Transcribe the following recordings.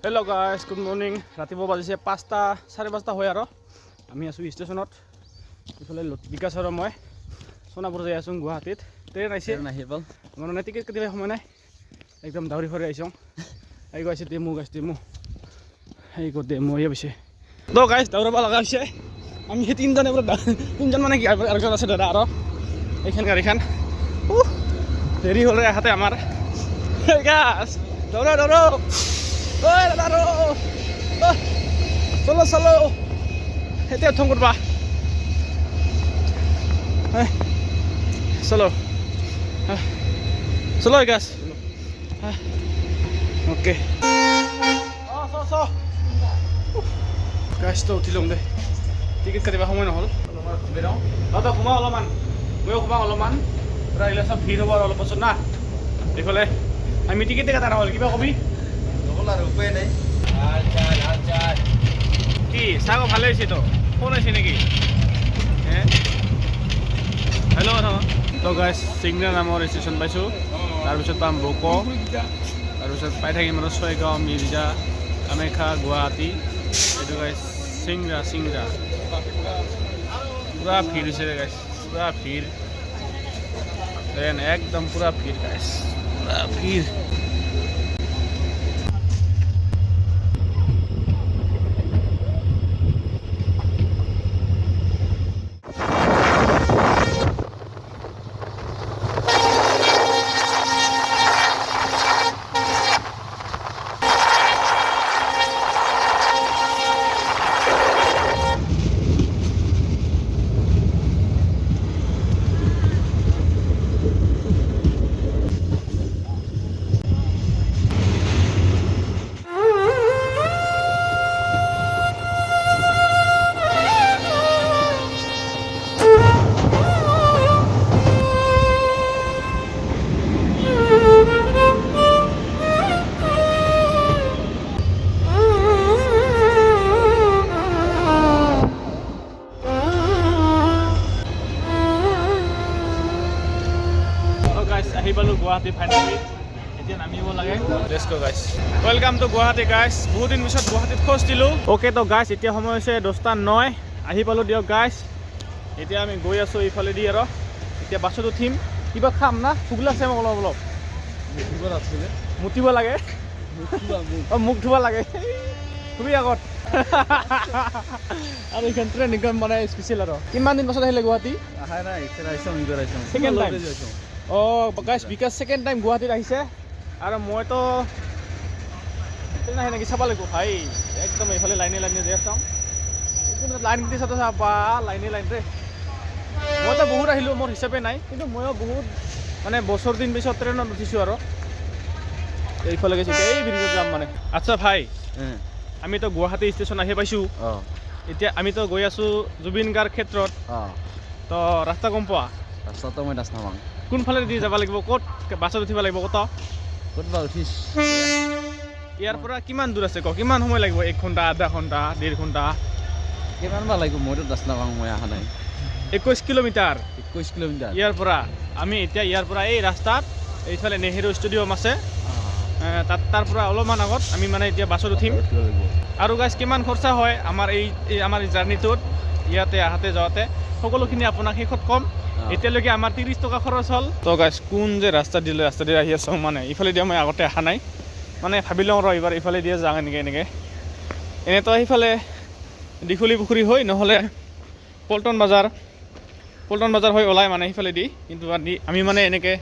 Hello' guys, good morning. ৰাতিপুৱা বাজিছে 5টা 5:30 হয় আৰু আমি আছোঁ ষ্টেচনত। ইফালে বিকাশ আৰু মই সোণাপুৰ যাই আছোঁ গুৱাহাটীত। ট্ৰেইন আহিছে মানে টিকেট কাটিব সময় নাই, একদম দাউৰি ফুৰি আহিছোঁ। এই গৈছে ডেমু এই ক'ত ডেমু আহি পিছে তো গাইজ দাউৰিব লগা হৈছে। আমি সেই তিনিজনে তিনিজন মানে কি আৰেকজন আছে দাদা আৰু এইখন গাড়ীখন দেৰি হ'লে আহাতে আমাৰ গাছ দৌৰ oi দাদা চলো এতিয়া উঠং কৰবা চলো গাছ অ'কে গাছটো উঠি লওঁ দে, টিকেট কাটিব সময় নহ'ল। দাদা ঘুমাওঁ অলপমান, ময়ো ঘুমাওঁ অলপমান। পূৰা এইবিলাক চব ভিৰ হ'ব আৰু অলপ পাছত না। এইফালে আমি টিকেটে কাটা নহ'ল, কিবা কবি উপায় নাই। কি চাগ ভালে হৈছে তো ফোন হৈছে নেকি? হেল্ল' তো গাইজ চিগনা নামৰ ষ্টেচন পাইছোঁ। তাৰপিছত পাম বক, তাৰপিছত পাই থাকিম আৰু ছয়গাঁও, মিৰ্জা, কামাখ্যা, গুৱাহাটী। এইটো গাইজ চিংৰা পূৰা ভিৰ হৈছে গাইজ, পূৰা ভিৰ একদম পূৰা ভিৰ গাইজ, পূৰা ভিৰ। আহি পালোঁ গুৱাহাটী ফাইনেলি, এতিয়া নামিব লাগে। Let's go guys, welcome to Guwahati guys. বহুত দিন পিছত গুৱাহাটীত খোজ দিলোঁ। অ'কে তো গাইজ, এতিয়া সময় হৈছে 10:09, আহি পালোঁ দিয়ক গাইজ। এতিয়া আমি গৈ আছোঁ এইফালেদি আৰু এতিয়া বাছত উঠিম। কিবা খাম না? ভোক লাগছে মোক অলপ মুতিব লাগে, মুখ ধুব লাগে তুমি আগত আৰু এইখন ট্ৰেইন একদম মানে স্পেচিয়েল। আৰু কিমান দিন পাছত আহিলে গুৱাহাটী? Second time. অঁ গাইজ, বিকাশ ছেকেণ্ড টাইম গুৱাহাটীত আহিছে আৰু মইতো আহে নেকি চাব লাগিব ভাই। একদম এইফালে লাইনে যে চাওঁ, লাইন কেইটি চাওঁ চাবা লাইনে ৰে। মইতো বহুত আহিলোঁ, মোৰ হিচাপে নাই, কিন্তু ময়ো বহুত মানে বছৰ দিন পিছত ট্ৰেইনত উঠিছোঁ আৰু এইফালে গৈছোঁ। এই ব্ৰিজত যাম মানে। আচ্ছা ভাই, আমিতো গুৱাহাটী ষ্টেচন আহি পাইছোঁ। এতিয়া আমিতো গৈ আছোঁ জুবিন গাৰ্গ ক্ষেত্ৰত। তো ৰাস্তা গম পোৱা? ৰাস্তাটো মই দাস নাপাওঁ। কোনফালে দি যাব লাগিব? ক'ত বাছত উঠিব লাগিব? ক'ত ক'তবা উঠিছ? ইয়াৰ পৰা কিমান দূৰ আছে? কিমান সময় লাগিব? 1 ঘণ্টা, আধা ঘণ্টা, 1.5 ঘণ্টা? কিমান বা লাগিব? মইতো দাস নাপাওঁ, মই অহা নাই। 21 কিলোমিটাৰ। 21 কিলোমিটাৰ ইয়াৰ পৰা আমি এতিয়া ইয়াৰ পৰা এই ৰাস্তাত এইফালে নেহেৰু ষ্টেডিয়াম আছে, তাৰ পৰা অলপমান আগত আমি মানে এতিয়া বাছত উঠিম। আৰু গাইজ কিমান খৰচা হয় আমাৰ আমাৰ জাৰ্ণিটোত, ইয়াতে আহাতে যাওঁতে, সকলোখিনি আপোনাক শেষত ক'ম। এতিয়ালৈকে আমাৰ 30 টকা খৰচ হ'ল। তো গাইজ কোন যে ৰাস্তা দি আহি আছোঁ, মানে ইফালে দিয়া মই আগতে অহা নাই, মানে ভাবি লওঁ ৰ এইবাৰ ইফালে দিয়ে যাওঁ এনেকৈ। এনেতো সেইফালে দীঘলী পুখুৰী হৈ নহ'লে পল্টন বজাৰ হৈ ওলাই মানে সেইফালে দি, কিন্তু আমি মানে এনেকৈ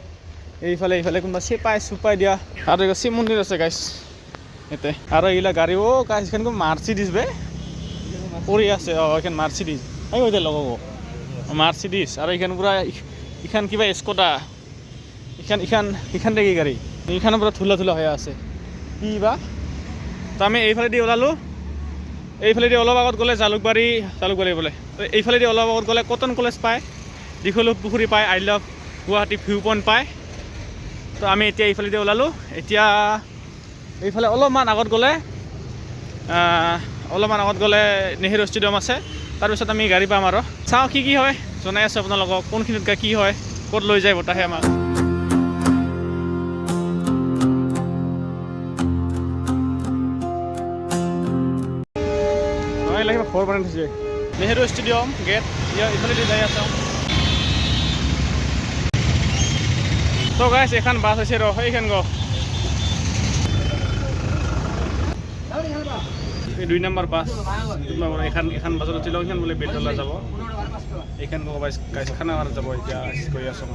এইফালে কোনোবা চুপাই দিয়া। আৰু শিৱ মন্দিৰ আছে গাইজ ইয়াতে। আৰু এইবিলাক গাড়ী গাইজ এইখন মাৰ্চিডিজ বে পৰি আছে। এইখন মাৰ্চিডিজ এতিয়া লগাব মাৰ্চিডিজ। আৰু এইখন পূৰা এইখন কিবা স্কটা, এইখন কি গাড়ী, এইখানৰ পৰা ধূলা হৈ আছে কি বা। তো আমি এইফালেদি ওলালোঁ। এইফালেদি অলপ আগত গ'লে জালুকবাৰী বোলে, তো এইফালেদি অলপ আগত গ'লে কটন কলেজ পায়, দীঘলী পুখুৰী পায়, I love Guwahati view point পায়। তো আমি এতিয়া এইফালেদি ওলালোঁ। এতিয়া এইফালে অলপমান আগত গ'লে নেহেৰু ষ্টেডিয়াম আছে, তাৰপিছত আমি গাড়ী পাম আৰু চাওঁ কি হয়, জনাই আছোঁ আপোনালোকক কোনখিনিত কি হয়, ক'ত লৈ যায় বতাহে আমাক। এইফালে কিবা ঘৰ বনাই থৈছে নেহেৰু ষ্টেডিয়াম গেট ইফালেদি যাই আছোঁ তো গাইছ এখন বাছ হৈছে ৰ সেইখন গ এই 2 নম্বৰ বাছ এখন বাছত উঠি লওঁ এইখন বোলে বেলতলা যাব এইখন গাইছ খানাপাৰা যাব এতিয়া গৈ আছোঁ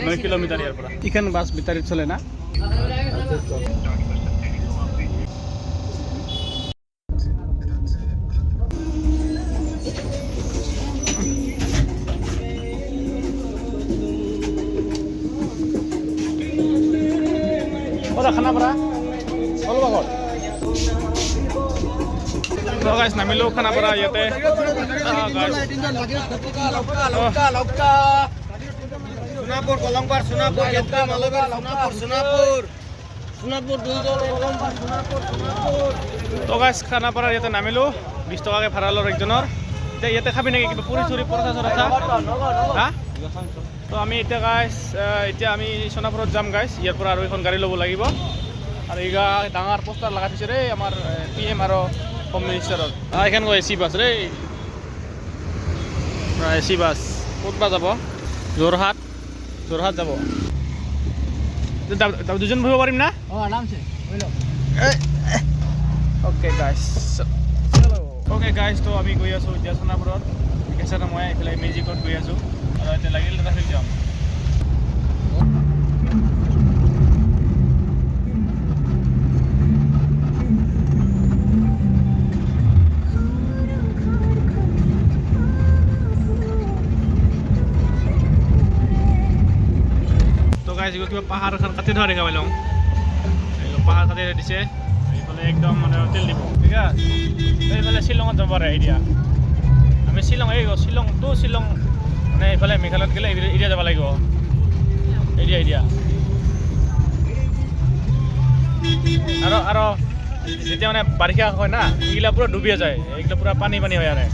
9 কিলোমিটাৰ ইয়াৰ পৰা এইখন বাছ বেটাৰীত চলে না খানাপাৰা অলপ আগত গাইছ নামিলো খানাপাৰা ইয়াতে সোনাপুৰ কলমপাৰ সোনাপুৰ গেটকা মালবাগ সোনাপুৰ সোনাপুৰ সোনাপুৰ 2 জন কলমপাৰ সোনাপুৰ সোনাপুৰ তো গাইছ খানাপাৰা ইয়াতে নামিলো 20 টকাকে ভাড়া ল'ৰ একজনৰ এতিয়া ইয়াতে খাবি নেকি কিবা পুৰি চুৰি পৰঠা চৰঠা হা তো আমি এতিয়া গাইছ এতিয়া আমি সোনাপুৰত যাম গাইছ ইয়াৰ পৰা আৰু এখন গাড়ী ল'ব লাগিব আৰু এইগা ডাঙৰ পোষ্টাৰ লগাই থৈছে ৰে আমাৰ PM আৰু হোম মিনিষ্টাৰৰ এইখন এচি বাছ ৰে এচি বাছ ক'ত বা যাব যোৰহাট যাব দুজন বহিব পাৰিম না আরামসে বুঝলো ওকে গাইছ ওকে গাইছ তো আমি গৈ আছোঁ এতিয়া সোনাপুৰত কেঁচাটা মই এইফালে মেজিকত গৈ আছোঁ আৰু এতিয়া লাগিল ট্ৰাফিক যাম কিবা পাহাৰ এখন কাটি ধৰা দেখা পালোঁ পাহাৰ কাটি দিছে এইফালে একদম মানে তেল দিব ঠিক আছে এইফালে শ্বিলঙত যাব পাৰে এতিয়া আমি শ্বিলং মানে এইফালে মেঘালয়ত গ'লে এৰিয়া যাব লাগিব এৰিয়া আৰু যেতিয়া মানে বাৰিষা হয় না এইগিলা পূৰা ডুবিয়ে যায় এইগিলা পূৰা পানী হয় আৰু